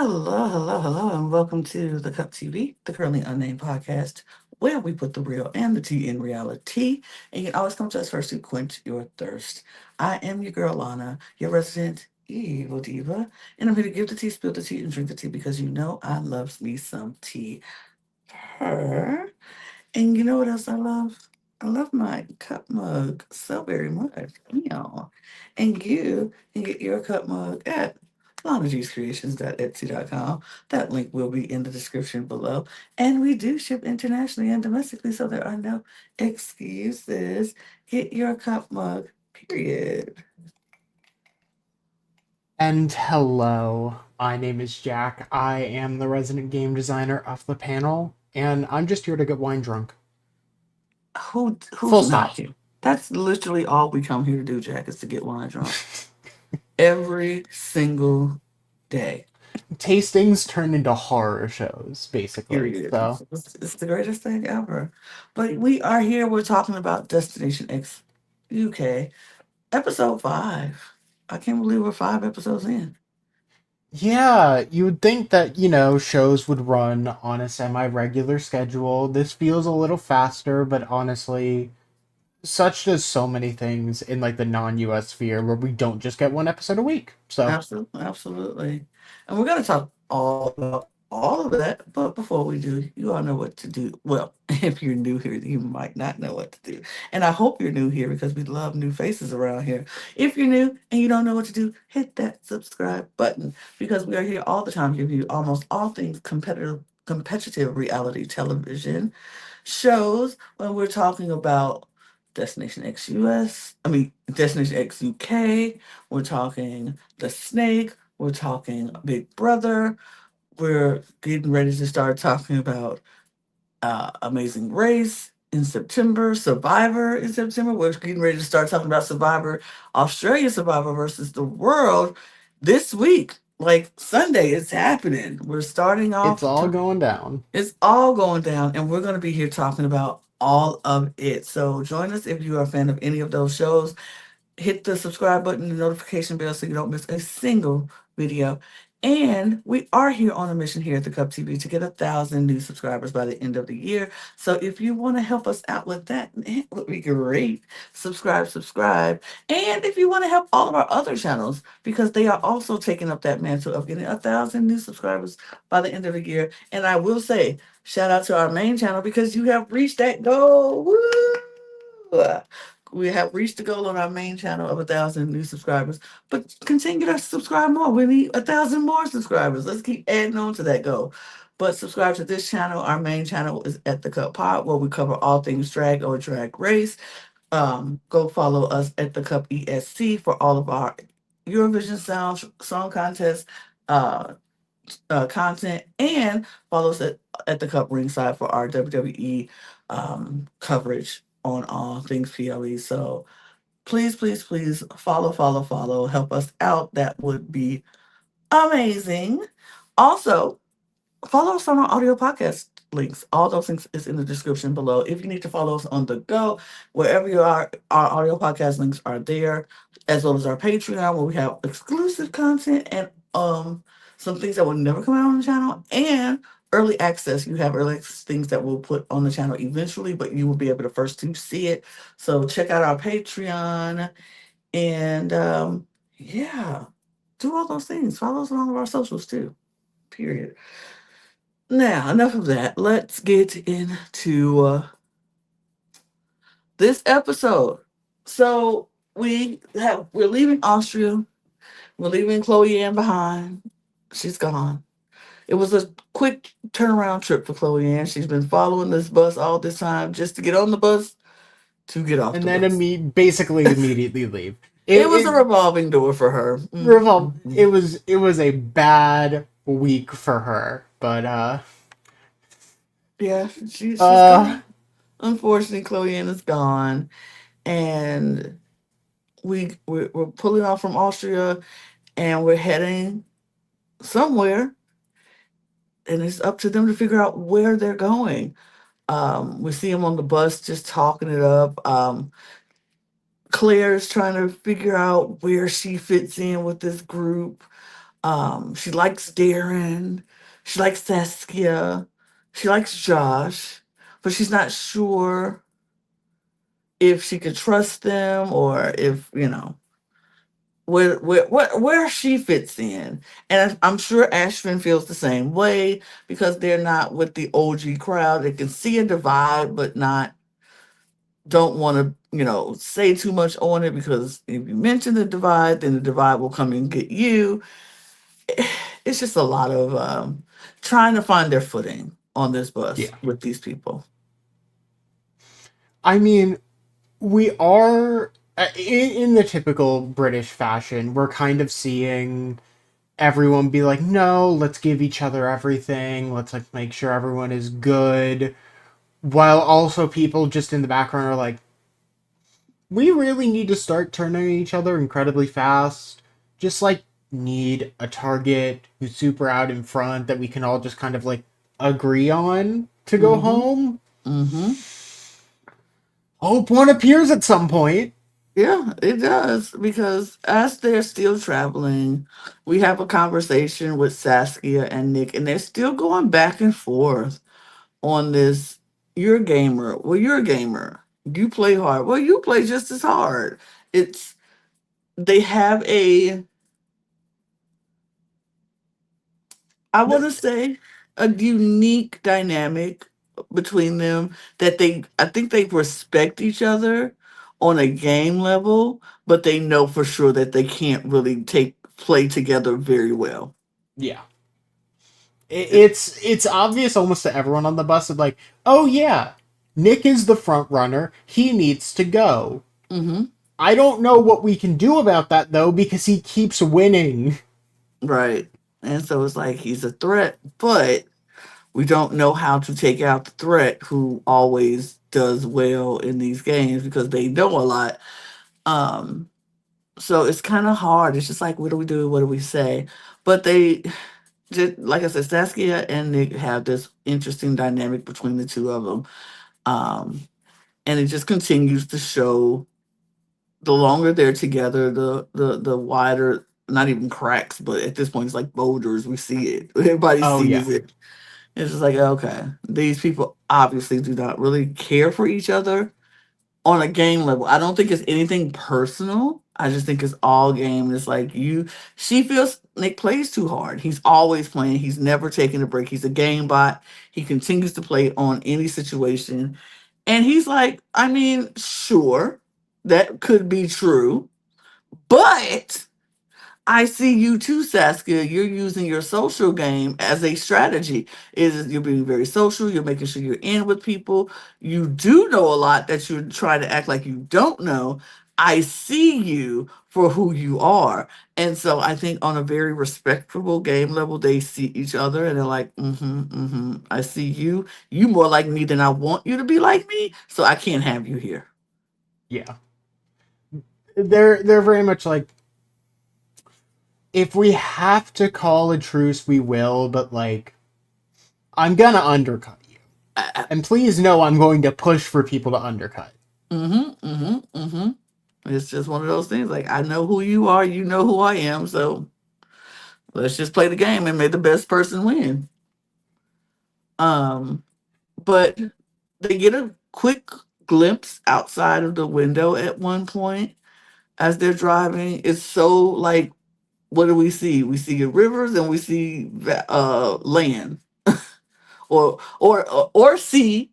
Hello, hello, hello, and welcome to the Cup TV, the Currently Unnamed Podcast, where we put the real and the tea in reality. And you can always come to us first to quench your thirst. I am your girl, Lana, your resident evil diva, and I'm here to give the tea, spill the tea, and drink the tea because you know I love me some tea. Her. And you know what else I love? I love my cup mug so very much. Yeah. And you can get your cup mug at LanaG'sCreations.etsy.com. That link will be in the description below. And we do ship internationally and domestically, so there are no excuses. Get your cup mug, period. And hello, my name is Jack. I am the resident game designer of the panel, and I'm just here to get wine drunk. Who's Full not stop. here? That's literally all we come here to do, Jack, is to get wine drunk. Every single day. Tastings turn into horror shows, basically. Period. So, It's the greatest thing ever. But we are here. We're talking about Destination X UK, episode 5. I can't believe we're 5 episodes in. yeah, you would think that, shows would run on a semi regular schedule. This feels a little faster, but honestly, such does so many things in like the non-US sphere where we don't just get one episode a week. So, Absolutely, absolutely. And we're going to talk all about all of that. But before we do, you all know what to do. Well, if you're new here, you might not know what to do. And I hope you're new here because we love new faces around here. If you're new and you don't know what to do, hit that subscribe button because we are here all the time to give you almost all things competitive reality television shows when we're talking about Destination X US, I mean Destination X UK, we're talking The Snake, we're talking Big Brother, we're getting ready to start talking about Amazing Race in September, Survivor in September. We're getting ready to start talking about Survivor, Australia Survivor versus the world this week. Like Sunday, it's happening. We're starting it's off. all going down. It's all going down, and we're going to be here talking about all of it. So join us if you are a fan of any of those shows. Hit the subscribe button and notification bell so you don't miss a single video. And we are here on a mission here at the Cup TV to get 1,000 new subscribers by the end of the year. So if you want to help us out with that, it would be great. Subscribe, subscribe. And if you want to help all of our other channels, because they are also taking up that mantle of getting 1,000 new subscribers by the end of the year. And I will say, shout out to our main channel because you have reached that goal. Woo! We have reached the goal on our main channel of 1,000 new subscribers, but continue to subscribe more. We need 1,000 more subscribers. Let's keep adding on to that goal. But subscribe to this channel. Our main channel is at the Cup Pod, where we cover all things drag or drag race. Go follow us at the Cup ESC for all of our Eurovision song contest uh, content, and follow us at the Cup Ringside for our WWE coverage on all things PLE. So please, please, please follow, follow, follow. Help us out. That would be amazing. Also, follow us on our audio podcast links. All those things is in the description below. If you need to follow us on the go, wherever you are, our audio podcast links are there, as well as our Patreon where we have exclusive content and some things that will never come out on the channel and early access. You have early access things that we'll put on the channel eventually, but you will be able to first to see it. So check out our Patreon and yeah, do all those things. Follow us on all of our socials too. Period. Now, enough of that. Let's get into this episode. So we're leaving Austria. We're leaving Chloe Ann behind. She's gone. It was a quick turnaround trip for Chloe Ann. She's been following this bus all this time just to get on the bus to get off And the then bus. basically immediately leave. It It, was a it revolving door for her. it was a bad week for her, but Yeah, she's uh gone. Unfortunately, Chloe Ann is gone, and we're pulling off from Austria, and we're heading somewhere, and it's up to them to figure out where they're going. We see them on the bus just talking it up. Claire's trying to figure out where she fits in with this group. She likes Darren. She likes Saskia. She likes Josh, but she's not sure if she could trust them or if, where she fits in. And I'm sure Ashton feels the same way because they're not with the OG crowd. They can see a divide, but not don't want to, say too much on it because if you mention the divide, then the divide will come and get you. It's just a lot of trying to find their footing on this bus Yeah. with these people. I mean, we are in the typical British fashion. We're kind of seeing everyone be like, "No, let's give each other everything. Let's like make sure everyone is good." While also people just in the background are like, "We really need to start turning each other incredibly fast. Just like need a target who's super out in front that we can all just kind of like agree on to go Mm-hmm. home." Mm-hmm. Hope one appears at some point. Yeah, it does because as they're still traveling, we have a conversation with Saskia and Nick, and they're still going back and forth on this. You're a gamer. Well, you're a gamer. You play hard. Well, you play just as hard. It's they have I want to say a unique dynamic between them that I think they respect each other on a game level, but they know for sure that they can't really take play together very well. Yeah. It's obvious almost to everyone on the bus of like, oh yeah, Nick is the front runner. He needs to go. Hmm. I don't know what we can do about that though because he keeps winning. Right. And so it's like he's a threat, but we don't know how to take out the threat who always does well in these games because they know a lot. Um, so it's kind of hard. It's just like, what do we do? What do we say? But they just, like I said, Saskia and Nick have this interesting dynamic between the two of them. Um, and it just continues to show the longer they're together, the wider, not even cracks, but at this point, it's like boulders. We see it. Everybody Oh yeah. sees it. It's just like, okay, these people obviously do not really care for each other on a game level. I don't think it's anything personal. I just think it's all game. It's like she feels Nick plays too hard. He's always playing. He's never taking a break. He's a game bot. He continues to play on any situation. And he's like, I mean, sure, that could be true, but I see you too, Saskia. You're using your social game as a strategy. You're being very social. You're making sure you're in with people. You do know a lot that you're trying to act like you don't know. I see you for who you are. And so I think on a very respectable game level, they see each other and they're like, mm-hmm, mm-hmm. I see you. You more like me than I want you to be like me. So I can't have you here. Yeah. They're very much like, if we have to call a truce, we will, but like, I'm gonna undercut you. And please know I'm going to push for people to undercut. Mm-hmm, mm-hmm, mm-hmm. It's just one of those things. Like I know who you are, you know who I am. So let's just play the game and may the best person win. Um, but they get a quick glimpse outside of the window at one point as they're driving. It's so like, what do we see? We see rivers and we see land, or sea,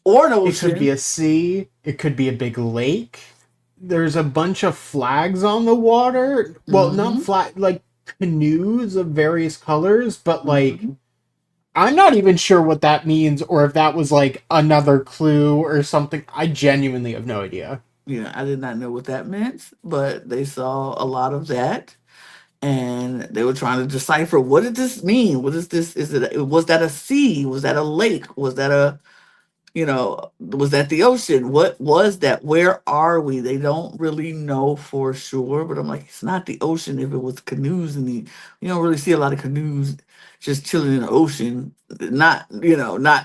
or an It could be ocean. a sea, it could be a big lake. There's a bunch of flags on the water. Well, not Mm-hmm. flag, like canoes of various colors, but like, Mm-hmm. I'm not even sure what that means or if that was like another clue or something. I genuinely have no idea. Yeah, I did not know what that meant, but they saw a lot of that and they were trying to decipher what did this mean? What is this? Is it was that a sea? Was that a lake? Was that was that the ocean? What was that? Where are we? They don't really know for sure, but I'm like, it's not the ocean if it was canoes and you don't really see a lot of canoes just chilling in the ocean, not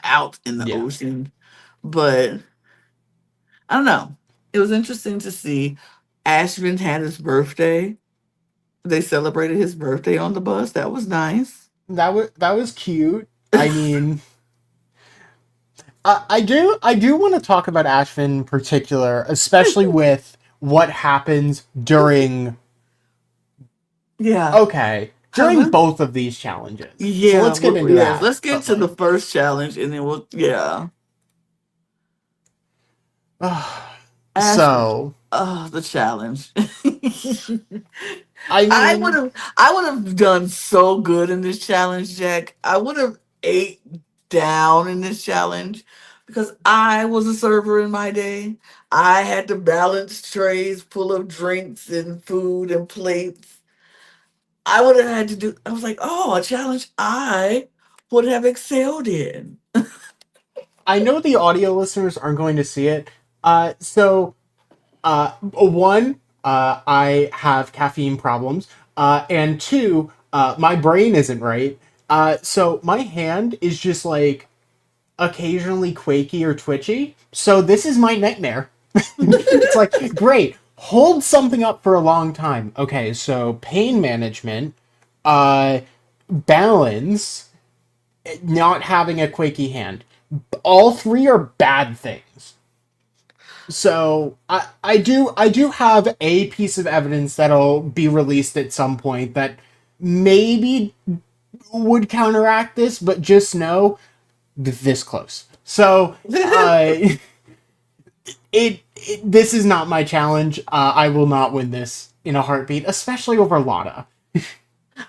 out in the Yeah. ocean. But I don't know. It was interesting to see Ashvin had his birthday They celebrated his birthday on the bus. That was nice. That was cute. I mean, I do want to talk about Ashvin in particular, especially with what happens during Yeah. okay, during Let's, both of these challenges. So yeah, let's get into yes. that. Let's get But to the like first challenge and then we'll, yeah. Ashton. so The challenge. I I would mean, have I would have done so good in this challenge, Jack. I would have ate down in this challenge because I was a server in my day. I had to balance trays full of drinks and food and plates. I would have had to do I was like, oh, a challenge I would have excelled in. I know the audio listeners aren't going to see it. One, I have caffeine problems, and two, my brain isn't right. So my hand is just like occasionally quaky or twitchy. So this is my nightmare. It's like, great, hold something up for a long time. Okay, so pain management, uh, balance, not having a quaky hand. All three are bad things. So I do have a piece of evidence that'll be released at some point that maybe would counteract this, but just know this close. So this is not my challenge. I will not win this in a heartbeat, especially over Lana.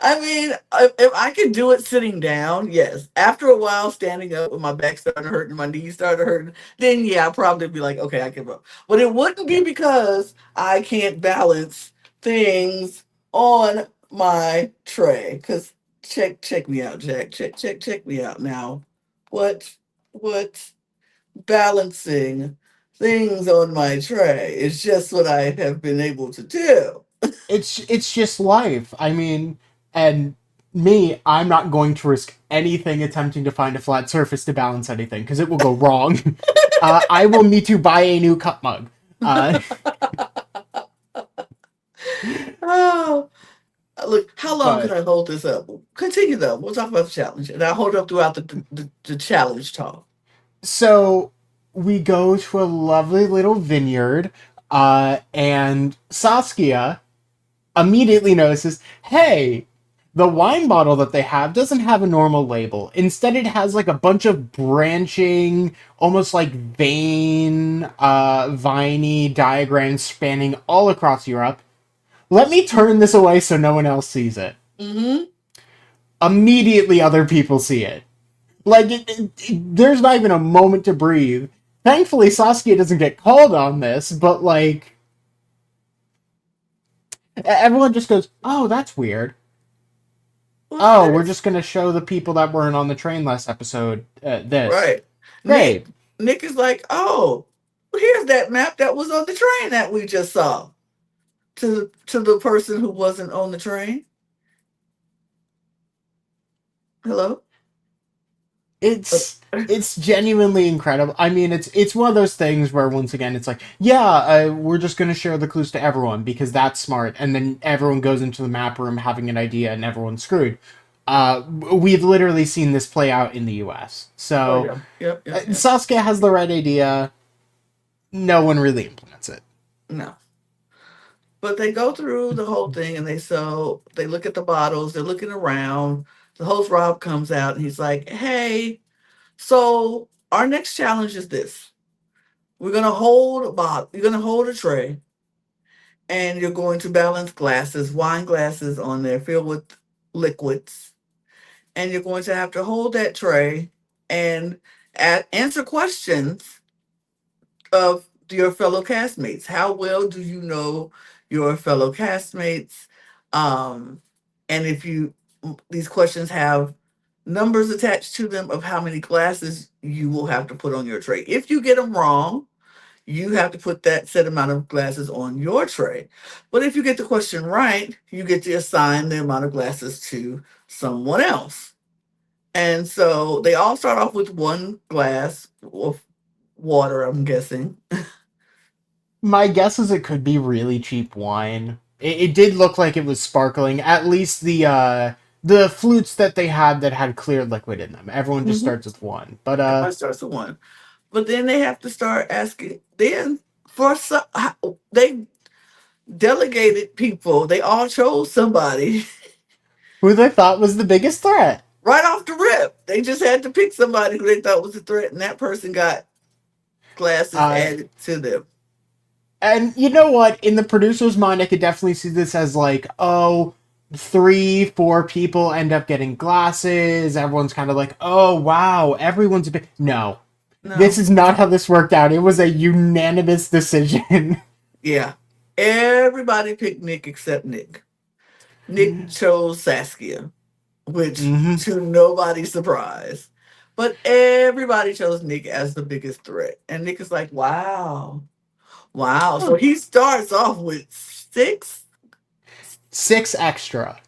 I mean, if I could do it sitting down, yes. After a while, standing up, when my back started hurting, my knees started hurting, then yeah, I'd probably be like, okay, I give up. But it wouldn't be Yeah, because I can't balance things on my tray. Because check me out, Jack. Check me out now. What what balancing things on my tray is just what I have been able to do. it's just life. I mean, and me, I'm not going to risk anything attempting to find a flat surface to balance anything because it will go wrong. I will need to buy a new cup mug. Uh, Oh, look, how long can but I hold this up? Continue though. We'll talk about the challenge, and I'll hold it up throughout the challenge talk. so we go to a lovely little vineyard, and Saskia immediately notices, hey, the wine bottle that they have doesn't have a normal label. Instead, it has like a bunch of branching, almost like viney diagrams spanning all across Europe. Let me turn this away so no one else sees it. Mm-hmm. Immediately, other people see it. Like, there's not even a moment to breathe. Thankfully, Saskia doesn't get called on this, but like, everyone just goes, oh, that's weird. What's Oh, we're this? just gonna show the people that weren't on the train last episode this. Right. Nick. Great. Nick is like, oh, here's that map that was on the train that we just saw. To the person who wasn't on the train. Hello. Uh, It's genuinely incredible. I mean, it's one of those things where once again it's like, yeah, we're just gonna share the clues to everyone because that's smart, and then everyone goes into the map room having an idea, and everyone's screwed. We've literally seen this play out in the U.S. oh So yeah. Yep. Saskia has the right idea. No one really implements it. No. But they go through the whole thing and they look at the bottles, they're looking around. The host Rob comes out and he's like, hey, so our next challenge is this. You're gonna hold a tray and you're going to balance glasses, wine glasses on there filled with liquids. And you're going to have to hold that tray and answer questions of your fellow castmates. How well do you know your fellow castmates? Um, and if you these questions have numbers attached to them of how many glasses you will have to put on your tray. If you get them wrong, you have to put that set amount of glasses on your tray. But if you get the question right, you get to assign the amount of glasses to someone else. And so they all start off with one glass of water, I'm guessing. My guess is it could be really cheap wine. It did look like it was sparkling. At least the flutes that had clear liquid in them. Everyone just Mm-hmm. starts with one. But Everybody starts with one. But then they have to start asking. Then for some, they delegated people. They all chose somebody who they thought was the biggest threat? right off the rip. They just had to pick somebody who they thought was a threat, and that person got glasses Uh, added to them. and you know what? In the producer's mind, I could definitely see this as like, oh, 3, 4 people end up getting glasses. Everyone's kind of like, oh wow, everyone's a bit. No, this No, is not how this worked out. It was a unanimous decision. yeah, everybody picked Nick except Nick. Nick chose Saskia, which hmm to nobody's surprise. But everybody chose Nick as the biggest threat. And Nick is like, wow, wow. So he starts off with 6 extra.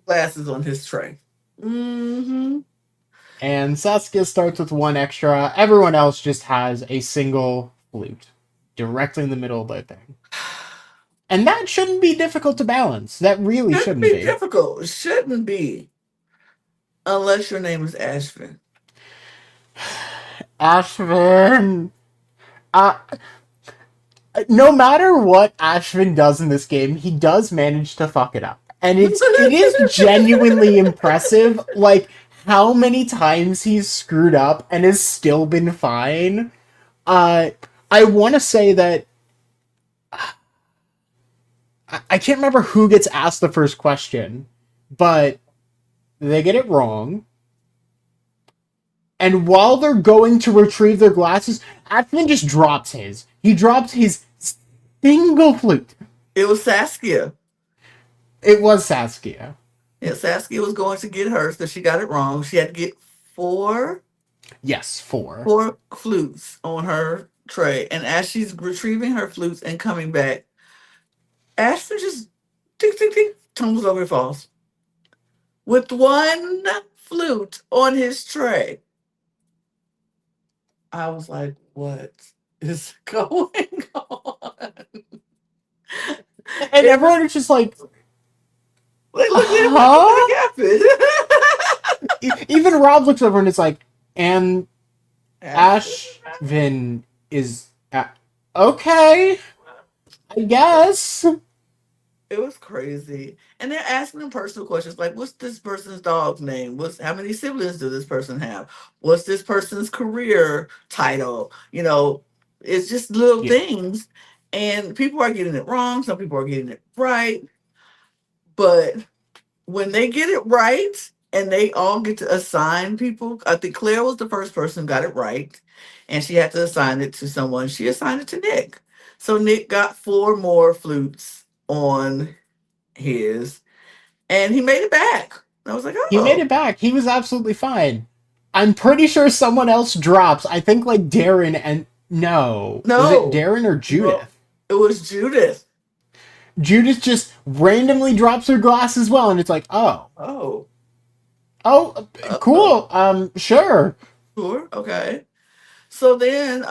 glasses on his tray. Mm-hmm. And Saskia starts with 1 extra. Everyone else just has a single flute directly in the middle of their thing. And that shouldn't be difficult to balance. That really Shouldn't shouldn't be be. difficult. It shouldn't be. Unless your name is Ashvin. Ashvin. Uh, no matter what Ashvin does in this game, he does manage to fuck it up. And it is genuinely impressive, like how many times he's screwed up and has still been fine. Uh I want to say that I can't remember who gets asked the first question, but they get it wrong. And while they're going to retrieve their glasses, Ashvin just drops his. He drops his single flute. It was Saskia. It was Saskia. Yeah, Saskia was going to get hers because she got it wrong. She had to get four Yes, 4. four flutes on her tray. And as she's retrieving her flutes and coming back, Ashton just tick tick tick tumbles over and falls. With one flute on his tray. I was like, what is going on? And It was everyone is just like, like, look at him like, huh? what happened? Even Rob looks over and it's like, and Ashton. Ashvin is. Okay, I guess. It was crazy. And they're asking them personal questions like, what's this person's dog's name? What's how many siblings does this person have? What's this person's career title? You know, it's just little Yeah. things. And people are getting it wrong. Some people are getting it right. But when they get it right and they all get to assign people, I think Claire was the first person who got it right. And she had to assign it to someone. She assigned it to Nick. So Nick got four more flutes on his, and he made it back. I was like, He made oh, it back. He was absolutely fine. I'm pretty sure someone else drops. I think like Darren and. No. Was it no, Darren or no, Judith? it was Judith. Judith just randomly drops her glass as well, and it's like, oh. Oh, Oh, oh, cool. Sure. sure, okay. So then,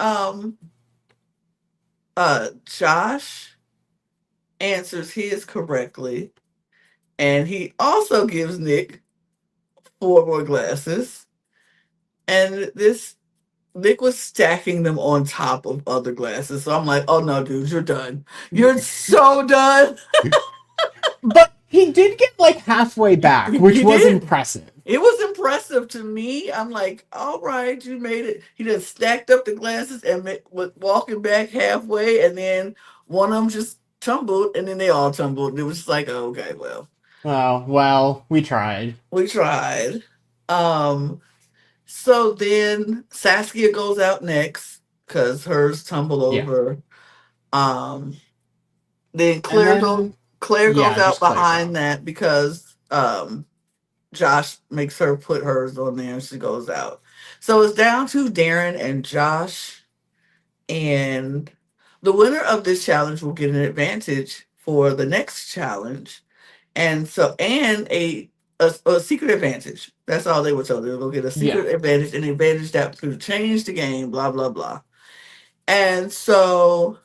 Josh answers his correctly, and he also gives Nick four more glasses, and this Nick was stacking them on top of other glasses. So I'm like, oh no, dude, you're done. You're so done. But he did get like halfway back, which He was did. impressive. It was impressive to me. I'm like, all right, you made it. He just stacked up the glasses and was walking back halfway, and then one of them just tumbled, and then they all tumbled. And it was just like, oh, okay, well, Oh, well, we tried. we tried. Um, so then Saskia goes out next because hers tumbled Yeah. over. Um, then And Claire then, Claire goes yeah, out just Claire's behind out. that because Josh makes her put hers on there and she goes out. So it's down to Darren and Josh. And the winner of this challenge will get an advantage for the next challenge. And so, and a secret advantage. That's all they were told. They will get a Yeah. secret advantage, an advantage that could change the game, blah, blah, blah. And so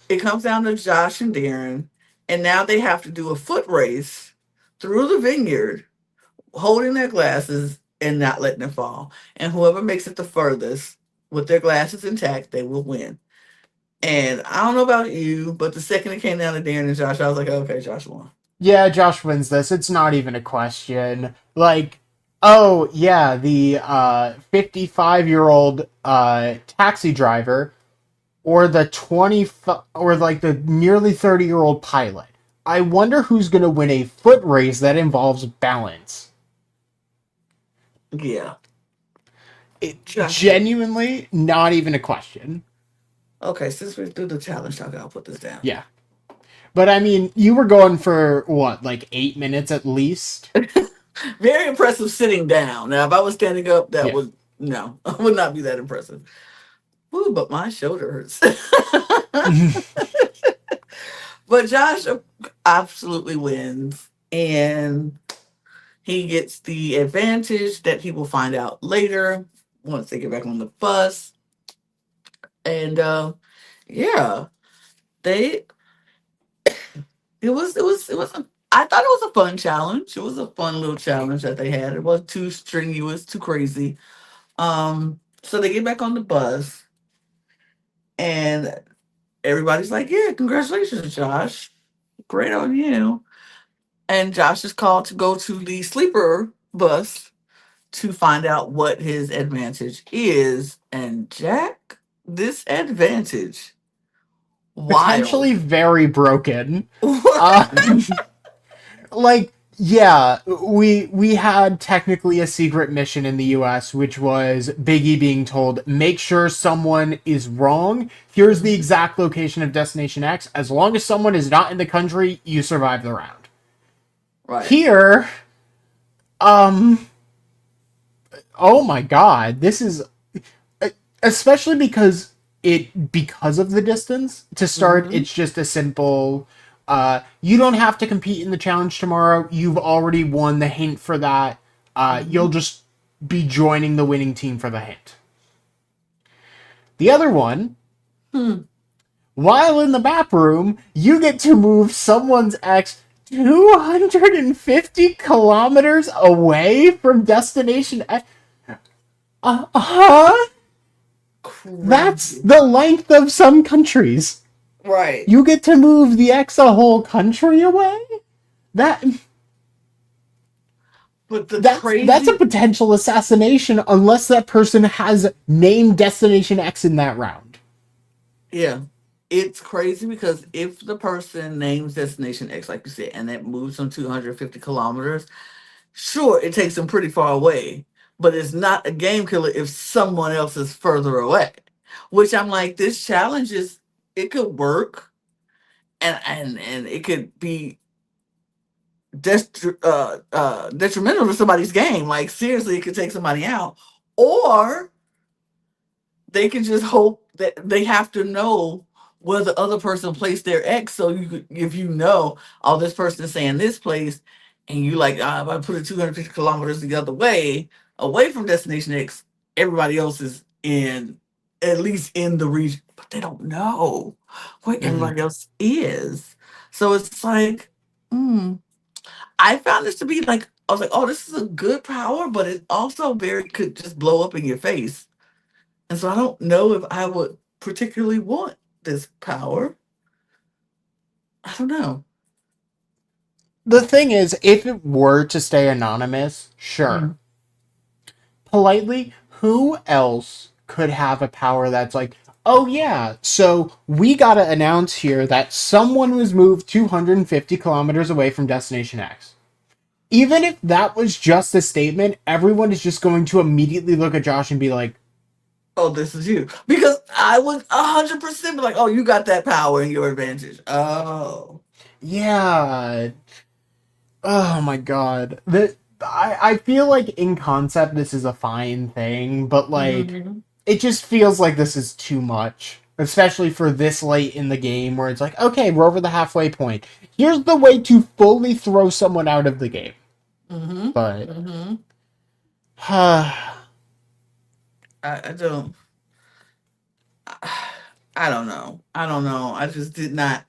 it comes down to Josh and Darren. And now they have to do a foot race through the vineyard, holding their glasses and not letting them fall. And whoever makes it the furthest with their glasses intact, they will win. And I don't know about you, but the second it came down to Darren and Josh, I was like, okay, Josh won. Yeah, Josh wins this. It's not even a question. Like, oh yeah, the 55-year-old taxi driver or the 20 or like the nearly 30-year-old pilot. I wonder who's going to win a foot race that involves balance. Yeah, It Josh is it. genuinely not even a question. Okay, since we do the challenge talk, I'll put this down. Yeah. But I mean, you were going for what, like 8 minutes at least? Very impressive sitting down. Now, if I was standing up, that Yeah. would no, would not be that impressive. Ooh, but my shoulder hurts. But Josh absolutely wins, and he gets the advantage that he will find out later once they get back on the bus. And yeah, they it was I thought it was a fun challenge. It was a fun little challenge that they had. It wasn't too strenuous, too crazy. So they get back on the bus and everybody's like, yeah, congratulations, Josh. Great on you. And Josh is called to go to the sleeper bus to find out what his advantage is. And Jack, this advantage, wild. Potentially very broken. Uh, like, yeah, we had technically a secret mission in the US, which was Biggie being told, make sure someone is wrong. Here's the exact location of Destination X. As long as someone is not in the country, you survive the round. Right. Here, um, oh my god, this is especially because of the distance. To start, Hmm. it's just a simple you don't have to compete in the challenge tomorrow. You've already won the hint for that. You'll Hmm. just be joining the winning team for the hint. The other one, Hmm. while in the map room, you get to move someone's ex 250 kilometers away from destination X. Huh? That's Crazy. the length of some countries. Right. You get to move the X a whole country away? That But the that's a crazy, potential assassination unless that person has named Destination X in that round. yeah, it's crazy because if the person names Destination X, like you said, and that moves them 250 kilometers, sure, it takes them pretty far away, but it's not a game killer if someone else is further away. Which I'm like, this challenge is, it could work and it could be detrimental to somebody's game. Like, seriously, it could take somebody out. Or they can just hope that they have to know where the other person placed their X. So you could, if you know, oh, this person is saying this place, and you like, if I put it 250 kilometers the other way, away from Destination X, everybody else is in, at least in the region, but they don't know where Mm-hmm. everybody else is. So it's like, mm, I found this to be like, I was like, oh, this is a good power, but it also very could just blow up in your face. And so I don't know if I would particularly want this power. I don't know. The thing is, if it were to stay anonymous, sure. Mm. Politely, who else could have a power that's like, oh yeah, so we gotta announce here that someone was moved 250 kilometers away from Destination X. Even if that was just a statement, everyone is just going to immediately look at Josh and be like, Oh, this is you. Because I would 100% be like, oh, you got that power and your advantage. Oh. yeah, oh my god. I feel like in concept this is a fine thing, but like Hmm. it just feels like this is too much. Especially for this late in the game where it's like, okay, we're over the halfway point. Here's the way to fully throw someone out of the game. Hmm. But Hmm. uh, I don't. I don't know. I don't know. I just did not.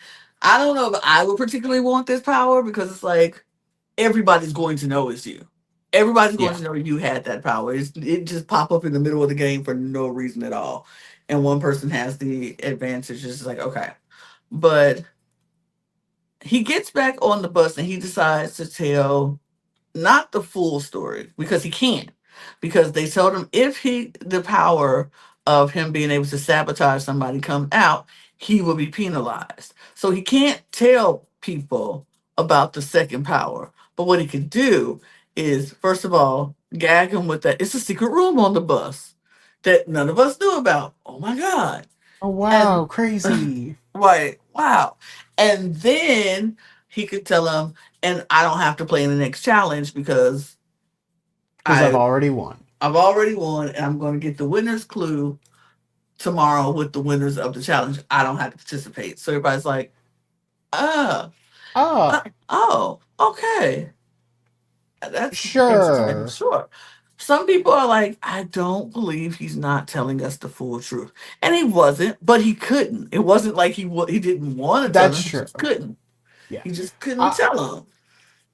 I don't know if I would particularly want this power because it's like everybody's going to know it's you. Everybody's going Yeah. to know you had that power. It just pop up in the middle of the game for no reason at all, and one person has the advantage. It's like okay, but he gets back on the bus and he decides to tell not the full story because he can't. Because they told him if the power of him being able to sabotage somebody comes out, he will be penalized. So he can't tell people about the second power. But what he could do is, first of all, gag him with that. It's a secret room on the bus that none of us knew about. Oh my God. Oh And wow, crazy. right, wow. And then he could tell him, and I don't have to play in the next challenge because Because I've I already won. I've already won, and I'm going to get the winner's clue tomorrow with the winners of the challenge. I don't have to participate. So everybody's like, uh, Ah, oh, okay. That's entertaining. sure. Sure. Some people are like, I don't believe he's not telling us the full truth. And he wasn't, but he couldn't. It wasn't like he didn't want to tell That's them, he true. just couldn't. Yeah. He just couldn't Uh, tell them.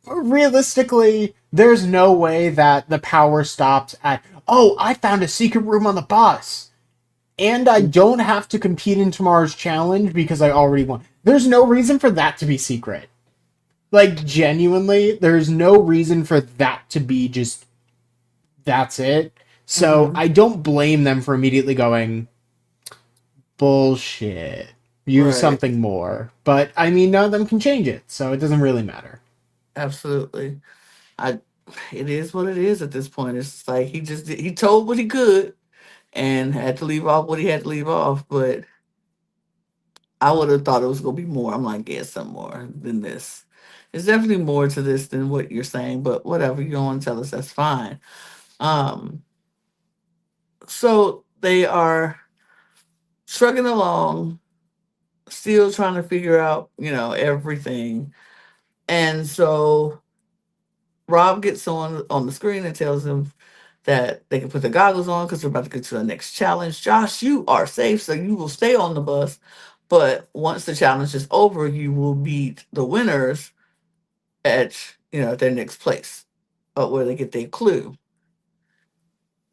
realistically, there's no way that the power stops at, oh, I found a secret room on the bus. And I don't have to compete in tomorrow's challenge because I already won. There's no reason for that to be secret. Like, genuinely, there's no reason for that to be just, that's it. So Mm-hmm. I don't blame them for immediately going, bullshit. Use Right. something more. But, I mean, none of them can change it, so it doesn't really matter. Absolutely. I it is what it is at this point. It's like he told what he could and had to leave off what he had to leave off, but I would have thought it was gonna be more. I'm like, yeah, some more than this. There's definitely more to this than what you're saying, but whatever, you don't want to tell us, that's fine. Um, so they are trucking along, still trying to figure out, everything. And so Rob gets on the screen and tells him that they can put their goggles on because they're about to get to the next challenge. Josh, you are safe, so you will stay on the bus. But once the challenge is over, you will meet the winners at their next place, where they get their clue.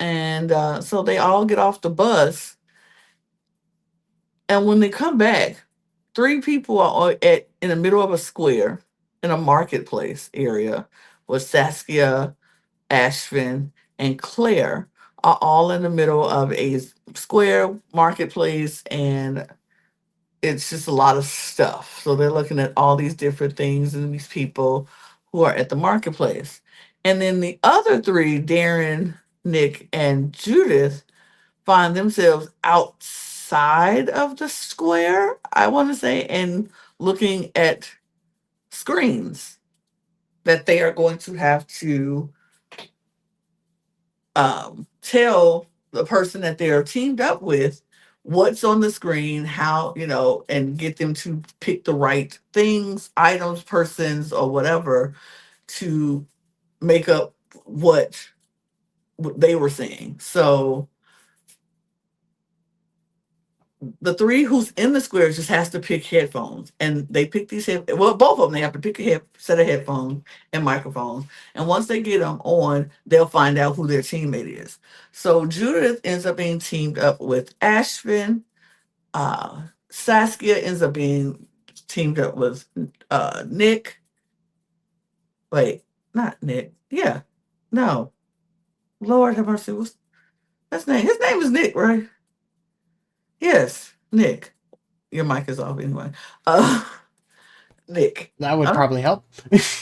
And so they all get off the bus, and when they come back, three people are at in the middle of a square in a marketplace area with Saskia, Ashvin, and Claire are all in the middle of a square marketplace, and it's just a lot of stuff. So they're looking at all these different things and these people who are at the marketplace. And then the other three, Darren, Nick, and Judith, find themselves outside of the square, I want to say, and looking at screens that they are going to have to tell the person that they are teamed up with what's on the screen, how, and get them to pick the right things, items, persons, or whatever to make up what they were saying. So the three who's in the square just has to pick headphones, and they pick these well, both of them, they have to pick a set of headphones and microphones, and once they get them on, they'll find out who their teammate is. So Judith ends up being teamed up with Ashvin. Saskia ends up being teamed up with Nick. Wait, not Nick. Yeah, no, Lord have mercy, what's his name? His name is Nick, right? Yes, Nick. Your mic is off anyway. uh Nick. That would I don't, probably help.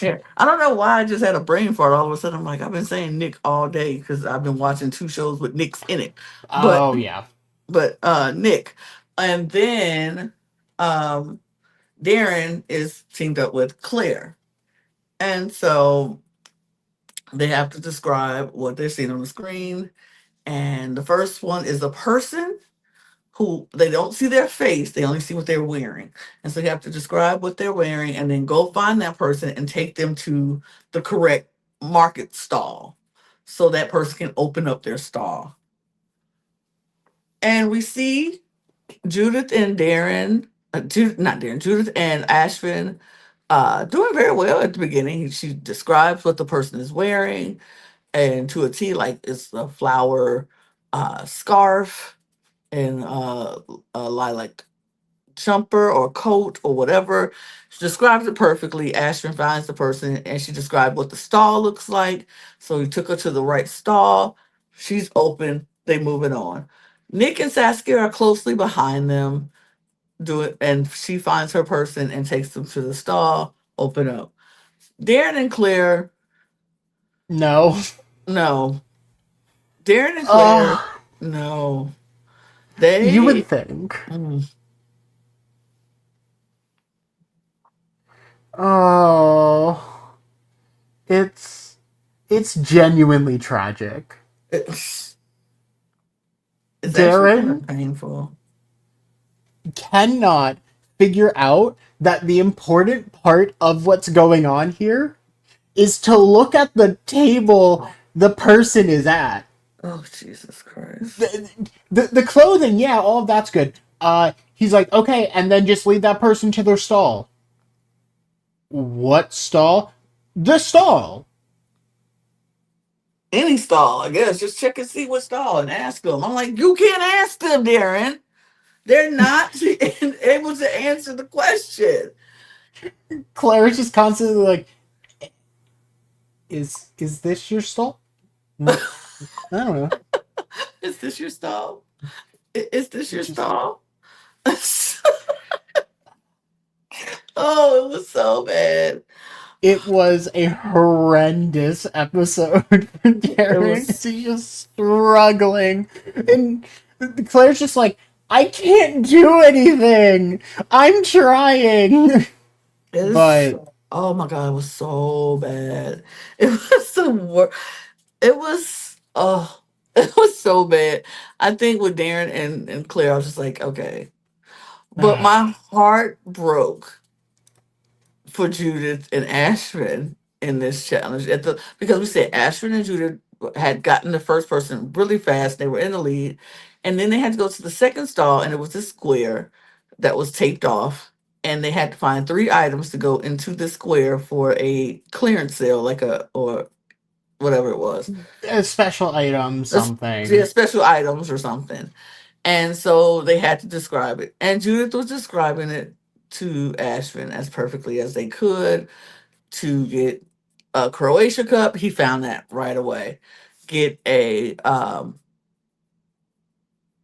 yeah, I don't know why I just had a brain fart all of a sudden. I'm like, I've been saying Nick all day because I've been watching two shows with Nicks in it. But Oh, yeah. Nick. And then um Darren is teamed up with Claire. And so they have to describe what they're seeing on the screen. And the first one is a person who they don't see their face, they only see what they're wearing. And so you have to describe what they're wearing and then go find that person and take them to the correct market stall so that person can open up their stall. And we see Judith and Darren. Not Darren, Judith and Ashvin, doing very well at the beginning. She describes what the person is wearing, and to a T, like it's a flower scarf and a lilac jumper or coat or whatever. She describes it perfectly. Ashton finds the person and she described what the stall looks like. So he took her to the right stall. She's open. They moving on. Nick and Saskia are closely behind them. Do it, and she finds her person and takes them to the stall. Open up. Darren and Claire, No. no. Darren and Claire, Oh, no. you would They, think. mm, Oh, it's it's genuinely tragic. it's, it's actually kind of Darren painful. cannot figure out that the important part of what's going on here is to look at the table the person is at. Oh, Jesus Christ. The clothing, yeah, all of that's good. He's like, okay, and then just lead that person to their stall. What stall? The stall. Any stall, I guess. Just check and see what stall and ask them. I'm like, you can't ask them, Darren. They're not able to answer the question. Claire's just constantly like, is this your stall? Mm, I don't know. Is this your stall? Is this It your just stall? Oh, it was so bad. it was a horrendous episode for It Darren because was he's just struggling. And Claire's just like, I can't do anything. I'm trying. it's But oh my god, it was so bad. It was the worst. It was it was so bad. I think with Darren and Claire, I was just like, okay. But my heart broke for Judith and Ashvin in this challenge at the because we said Ashvin and Judith had gotten the first person really fast. They were in the lead, and then they had to go to the second stall, and it was this square that was taped off, and they had to find three items to go into the square for a clearance sale, like a or whatever it was, a special item, a, yeah, something. special items or something. And so they had to describe it, and Judith was describing it to Ashvin as perfectly as they could to get a Croatia cup. He found that right away. Get a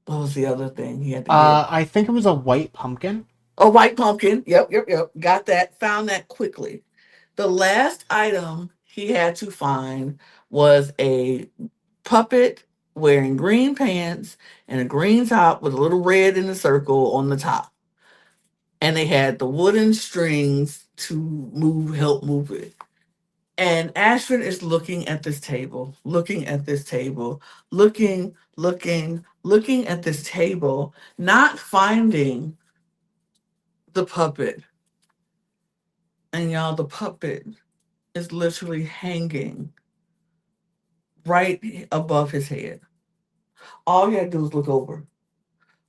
what was the other thing he had to get? I think it was a white pumpkin. A white pumpkin. Yep, yep, yep. Got that. Found that quickly. The last item he had to find was a puppet wearing green pants and a green top with a little red in the circle on the top. And they had the wooden strings to help move it. And Ashford is looking at this table, looking at this table, looking at this table, not finding the puppet. And y'all, the puppet is literally hanging right above his head. All you had to do was look over.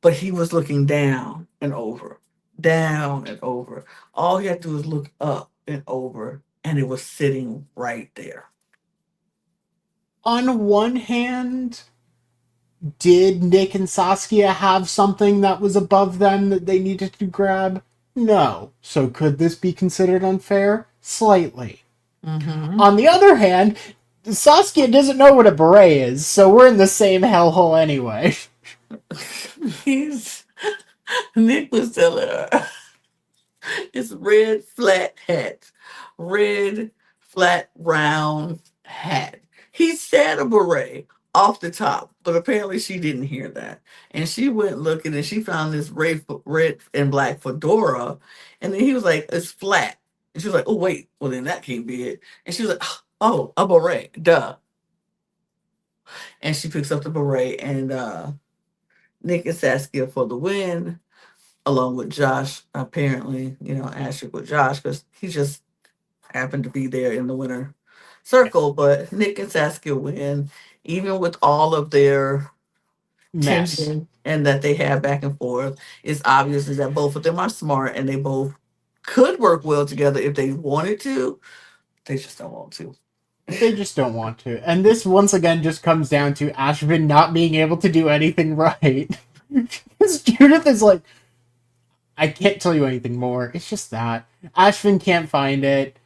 But he was looking down and over, down and over. All you had to do was look up and over, and it was sitting right there. On one hand, did Nick and Saskia have something that was above them that they needed to grab? No. So could this be considered unfair? Slightly. Mm-hmm. On the other hand, Saskia doesn't know what a beret is, so we're in the same hellhole anyway. He's Nick was telling her it's red flat hat, red flat round hat. He said a beret off the top, but apparently she didn't hear that, and she went looking and she found this red and black fedora, and then he was like, "It's flat," and she was like, "Oh wait, well then that can't be it," and she was like, "Oh, a beret, duh," and she picks up the beret and Nick and Saskia for the win along with Josh. Apparently, Asher with Josh because he just happened to be there in the winner circle. But Nick and Saskia win, even with all of their Mess. tension and that they have back and forth is obviously that both of them are smart and they both could work well together if they wanted to. They just don't want to. They just don't want to. And this once again just comes down to Ashvin not being able to do anything right. Because Judith is like, I can't tell you anything more. It's just that. Ashvin can't find it.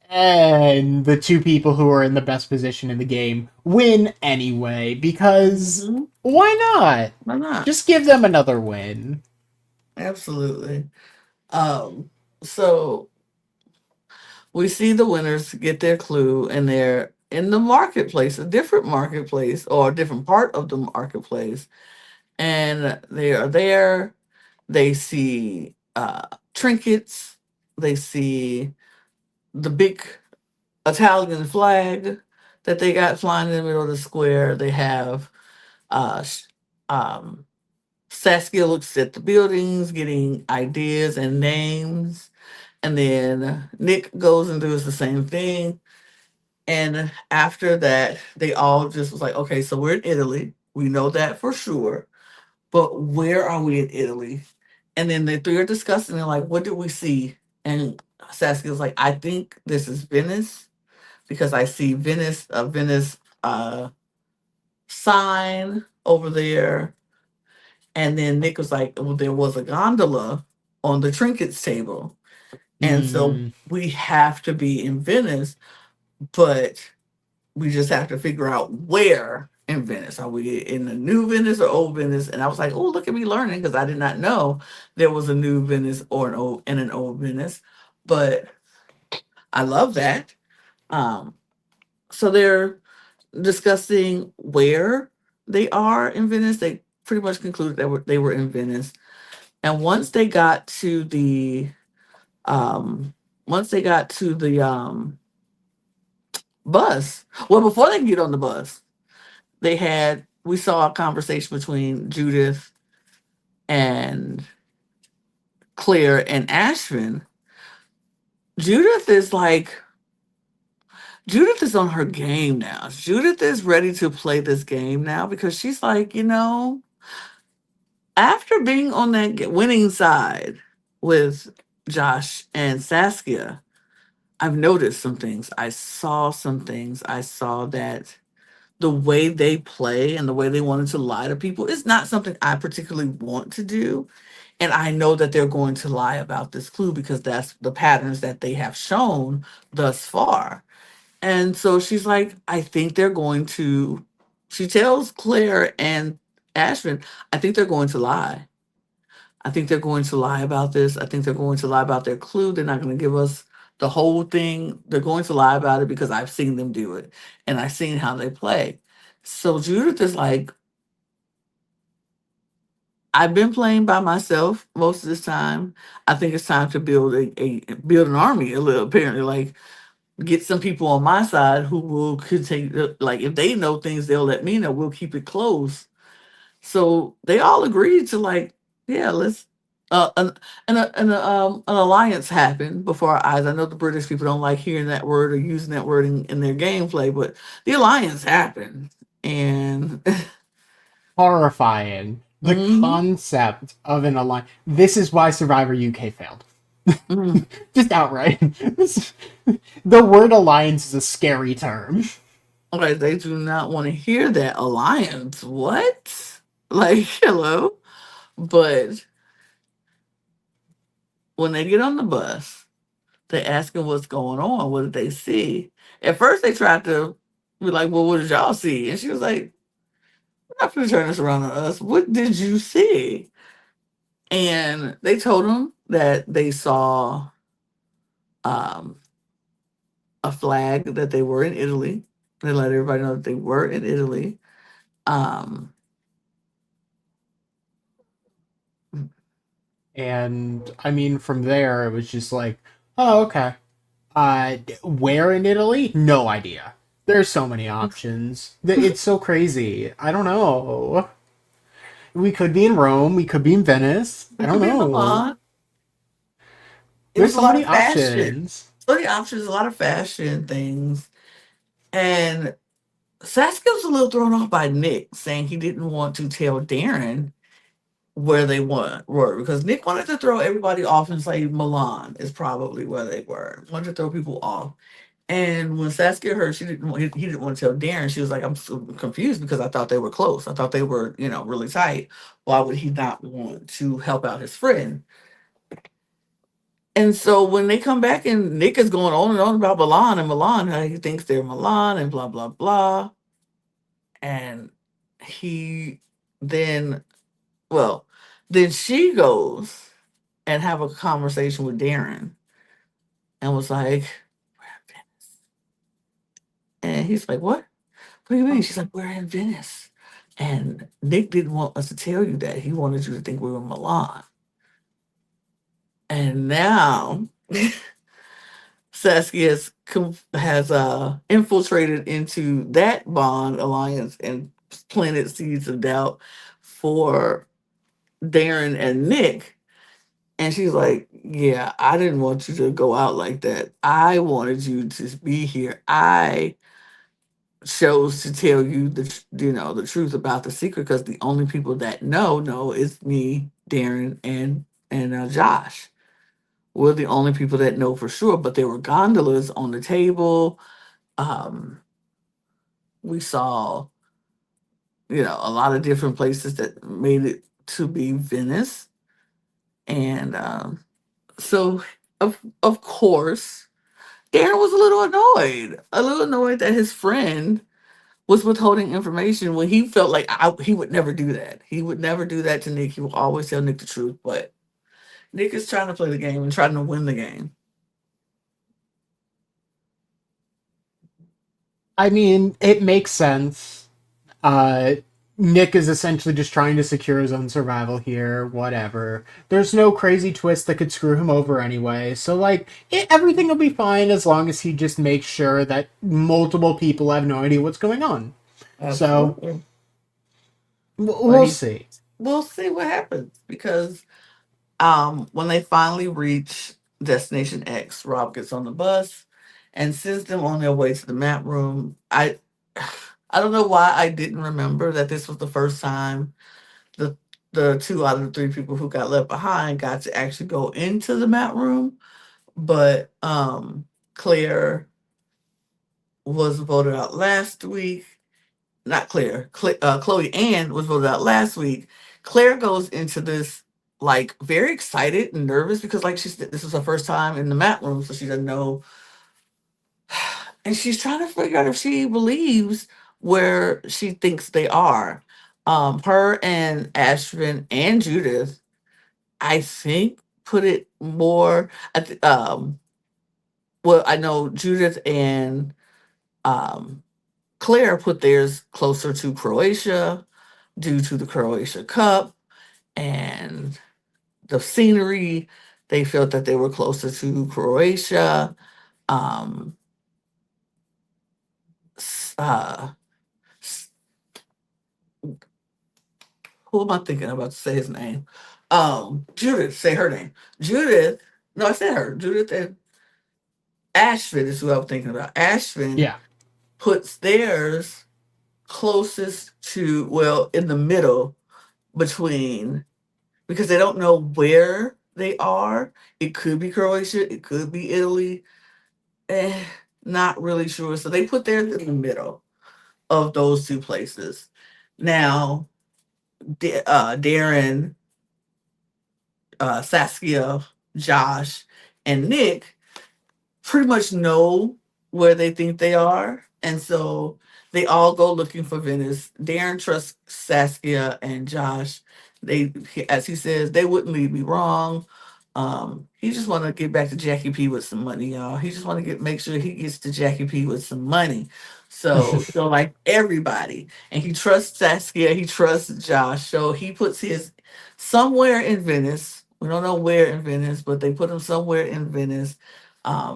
And the two people who are in the best position in the game win anyway. Because Mhm. why not? Why not? Just give them another win. Absolutely. Um, so we see the winners get their clue and they're in the marketplace, a different marketplace or a different part of the marketplace. And they are there. They see trinkets. They see the big Italian flag that they got flying in the middle of the square. They have uh, sh- um, Saskia looks at the buildings, getting ideas and names. And then Nick goes and does the same thing. And after that, they all just was like, okay, so we're in Italy. We know that for sure. But where are we in Italy? And then the three are discussing and like, what did we see? And Saskia's like, I think this is Venice because I see Venice sign over there. And then Nick was like, well, there was a gondola on the trinkets table. And so Hmm. we have to be in Venice, but we just have to figure out where in Venice. Are we in the new Venice or old Venice? And I was like, oh, look at me learning because I did not know there was a new Venice or an old Venice. But I love that. Um, so they're discussing where they are in Venice. They pretty much concluded that they were in Venice. And um, once they got to the bus, well, before they get on the bus, we saw a conversation between Judith and Claire and Ashvin. Judith is like Judith is on her game now. Judith is ready to play this game now because she's like, after being on that winning side with Josh and Saskia, I've noticed some things. I saw some things. I saw that the way they play and the way they wanted to lie to people is not something I particularly want to do. And I know that they're going to lie about this clue because that's the patterns that they have shown thus far. And so she's like, I think they're going to, she tells Claire and Ashvin, I think they're going to lie. I think they're going to lie about this. I think they're going to lie about their clue. They're not going to give us the whole thing. They're going to lie about it because I've seen them do it and I've seen how they play. So Judith is like, I've been playing by myself most of this time. I think it's time to build an army a little apparently like get some people on my side who will continue like if they know things they'll let me know. We'll keep it close. So they all agreed to like, yeah, let's an alliance happened before our eyes. I know the British people don't like hearing that word or using that word in their gameplay, but the alliance happened, and Horrifying. The mhm, concept of an alliance. This is why Survivor UK failed. mhm. Just outright. The word alliance is a scary term. Okay, they do not want to hear that alliance. What? Like, hello, but when they get on the bus, they ask him what's going on. What did they see? At first, they tried to be like, "Well, what did y'all see?" And she was like, "I'm not gonna turn this around on us. What did you see?" And they told him that they saw um, a flag that they were in Italy. They let everybody know that they were in Italy. Um, And I mean, from there, it was just like, oh, okay. Where in Italy? No idea. There's so many options. It's so crazy. I don't know. We could be in Rome. We could be in Venice. I it don't could be in know. Milan. It There's was a so lot many of fashion. options. So the options, a lot of fashion things, and Saskia was a little thrown off by Nick saying he didn't want to tell Darren where they were because Nick wanted to throw everybody off and say Milan is probably where they were. Wanted to throw people off. And when Saskia heard he didn't want to tell Darren, she was like, I'm so confused because I thought they were close. I thought they were, really tight. Why would he not want to help out his friend? And so when they come back and Nick is going on and on about Milan and Milan, how he thinks they're Milan and blah, blah, blah. And he then, well, then she goes and have a conversation with Darren and was like, and he's like, what? What do you mean? She's like, we're in Venice. And Nick didn't want us to tell you that. He wanted you to think we were in Milan. And now Saskia has infiltrated into that bond alliance and planted seeds of doubt for Darren and Nick. And she's like, yeah, I didn't want you to go out like that. I wanted you to be here. I chose to tell you the truth about the secret because the only people that know is me, Darren, and Josh. We're the only people that know for sure. But there were gondolas on the table. Um, we saw a lot of different places that made it to be Venice, and so of course Darren was a little annoyed that his friend was withholding information when he felt like he would never do that. He would never do that to Nick. He will always tell Nick the truth. But Nick is trying to play the game and trying to win the game. I mean, it makes sense. Uh, Nick is essentially just trying to secure his own survival here, whatever. There's no crazy twist that could screw him over anyway, so, like, everything will be fine as long as he just makes sure that multiple people have no idea what's going on. So, Absolutely. But we'll see. we'll see what happens because when they finally reach Destination X, Rob gets on the bus and sends them on their way to the map room. I don't know why I didn't remember that this was the first time the the two out of the three people who got left behind got to actually go into the map room. But Claire was voted out last week. Not Claire. Chloe Ann was voted out last week. Claire goes into this like very excited and nervous because like this is her first time in the map room, so she doesn't know, and she's trying to figure out if she believes where she thinks they are. Her and Ashvin and Judith, I think, put it more. Well, I know Judith and um, Claire put theirs closer to Croatia due to the Croatia Cup and the scenery. They felt that they were closer to Croatia. Um, s- uh, s- who am I thinking about to say his name? Judith, say her name. Judith, no, I said her. Judith and Ashvin is who I was thinking about. Ashvin Yeah. puts theirs closest to, well, in the middle between, because they don't know where they are. It could be Croatia, it could be Italy. Eh, not really sure. So they put theirs in the middle of those two places. Now, Darren, Saskia, Josh, and Nick pretty much know where they think they are. And so they all go looking for Venice. Darren trusts Saskia and Josh. As he says, they wouldn't lead me wrong. He just want to get back to Jackie P with some money, y'all. He just want to make sure he gets to Jackie P with some money. So like everybody, and he trusts Saskia, he trusts Josh. So he puts his somewhere in Venice. We don't know where in Venice, but they put him somewhere in Venice.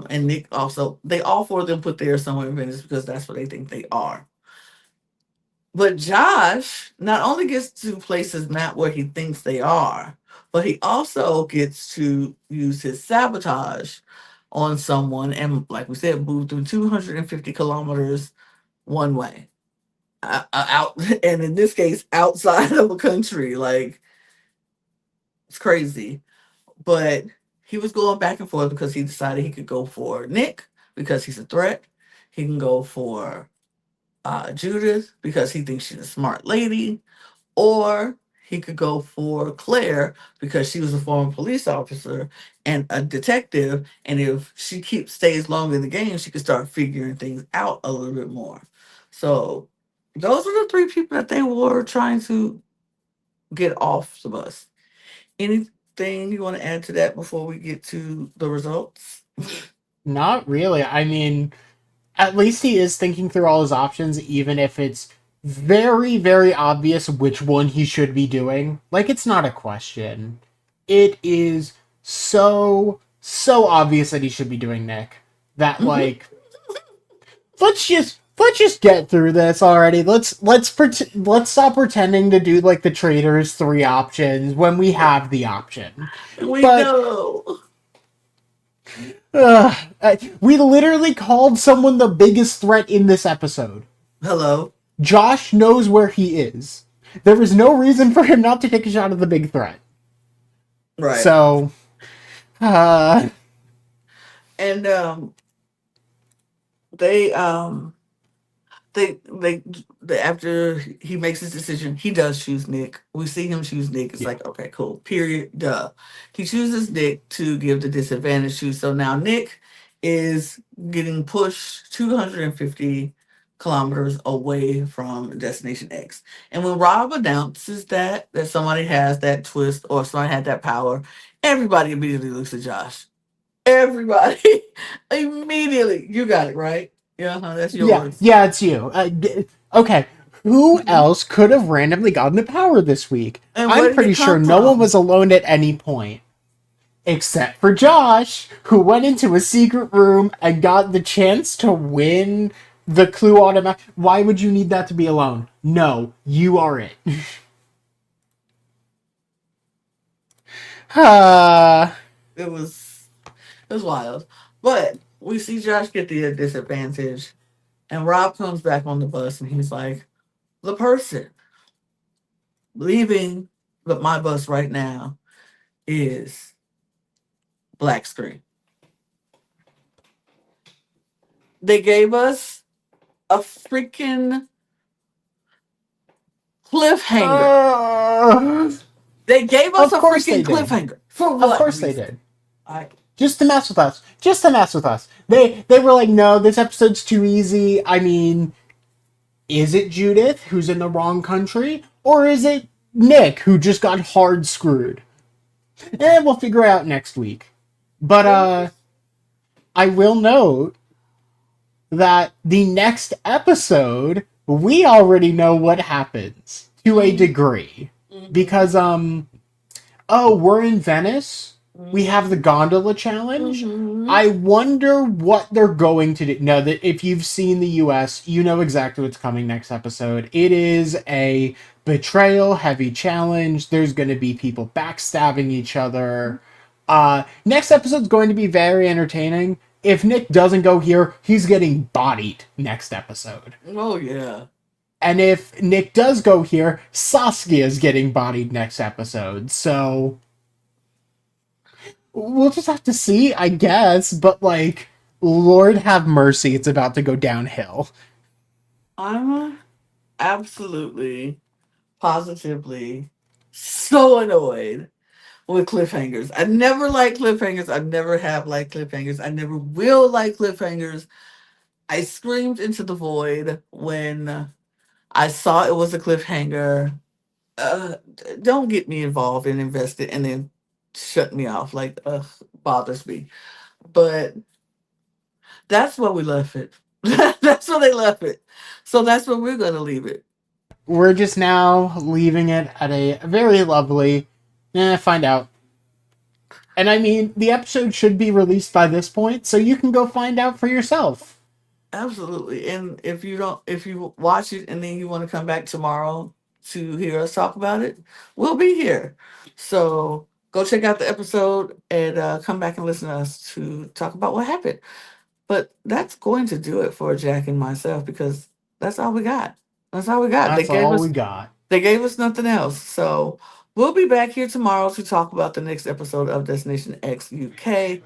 And Nick also, they all four of them put theirs somewhere in Venice because that's what they think they are. But Josh not only gets to place his map where he thinks they are, but he also gets to use his sabotage on someone and, like we said, move through 250 kilometers one way. out, and in this case, outside of a country. Like, it's crazy. But he was going back and forth because he decided he could go for Nick because he's a threat. He can go for Judith because he thinks she's a smart lady, or he could go for Claire because she was a former police officer and a detective, and if she keeps stays long in the game, she could start figuring things out a little bit more. So those are the three people that they were trying to get off the bus. Anything you want to add to that before we get to the results? Not really. I mean, at least he is thinking through all his options, even if it's very, very obvious which one he should be doing. Like, it's not a question. It is so obvious that he should be doing Nick that, Mhm. like, let's just get through this already. Let's stop pretending to do like the traitors three options when we have the option. We But know. we literally called someone the biggest threat in this episode. Hello. Josh knows where he is. There is no reason for him not to take a shot at the big threat. Right. So, uh, And they they after he makes his decision, he does choose Nick. We see him choose Nick. It's yeah. like, okay, cool. Period. Duh. He chooses Nick to give the disadvantage to. So now Nick is getting pushed 250 kilometers away from Destination X. And when Rob announces that somebody has that twist or somebody had that power, everybody immediately looks at Josh. Everybody immediately. You got it right. Yeah, that's yours. Yeah, it's you. Okay, who else could have randomly gotten the power this week? And I'm where did pretty it sure come no one from? was alone at any point. Except for Josh, who went into a secret room and got the chance to win the clue automatic. Why would you need that to be alone? No, you are it. Ah, It was it was wild. But we see Josh get the disadvantage, and Rob comes back on the bus, and he's like, "The person leaving my bus right now is black screen." They gave us a freaking cliffhanger. uh, They gave us of a course they freaking did. cliffhanger. For Of what course they reason? did. I Just to mess with us. Just to mess with us. They were like, no, this episode's too easy. I mean, is it Judith who's in the wrong country, or is it Nick who just got hard screwed? We'll figure it out next week. But it was. I will note that the next episode we already know what happens to a Mm-hmm, degree mm-hmm, because oh, we're in Venice. We have the mm-hmm, gondola challenge. mm-hmm. I wonder what they're going to do. No, that if you've seen the US, you know exactly what's coming next episode. It is a betrayal heavy challenge. There's going to be people backstabbing each other. Next episode's going to be very entertaining. If Nick doesn't go here, he's getting bodied next episode. Oh yeah. And if Nick does go here, Saskia's getting bodied next episode. So we'll just have to see, I guess. But like, Lord have mercy, it's about to go downhill. I'm absolutely, positively so annoyed with cliffhangers. I never like cliffhangers. I never have liked cliffhangers. I never will like cliffhangers. I screamed into the void when I saw it was a cliffhanger. Don't get me involved and invested and then shut me off. Like, bothers me. But that's where we left it. That's where they left it. So that's where we're going to leave it. We're just now leaving it at a very lovely. Find out. And I mean, the episode should be released by this point, so you can go find out for yourself. Absolutely. And if you watch it and then you want to come back tomorrow to hear us talk about it, we'll be here. So go check out the episode and come back and listen to us to talk about what happened. But that's going to do it for Jack and myself because that's all we got. That's all we got. That's all we got. They gave us nothing else. So we'll be back here tomorrow to talk about the next episode of Destination X UK.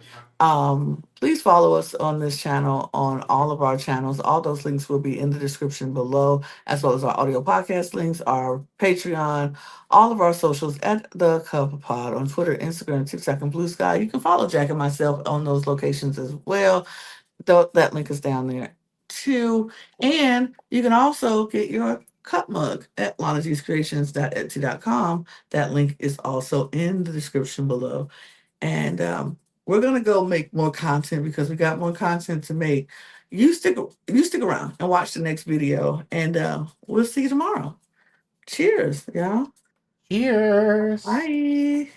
Please follow us on this channel, on all of our channels. All those links will be in the description below, as well as our audio podcast links, our Patreon, all of our socials at the Cover Pod on Twitter, Instagram, TikTok, and Blue Sky. You can follow Jack and myself on those locations as well. That link is down there too. And you can also get your cup mug at lanagcreations.etsy.com. That link is also in the description below. And we're gonna go make more content because we got more content to make. You stick around and watch the next video, and we'll see you tomorrow. Cheers, y'all. Cheers. Bye.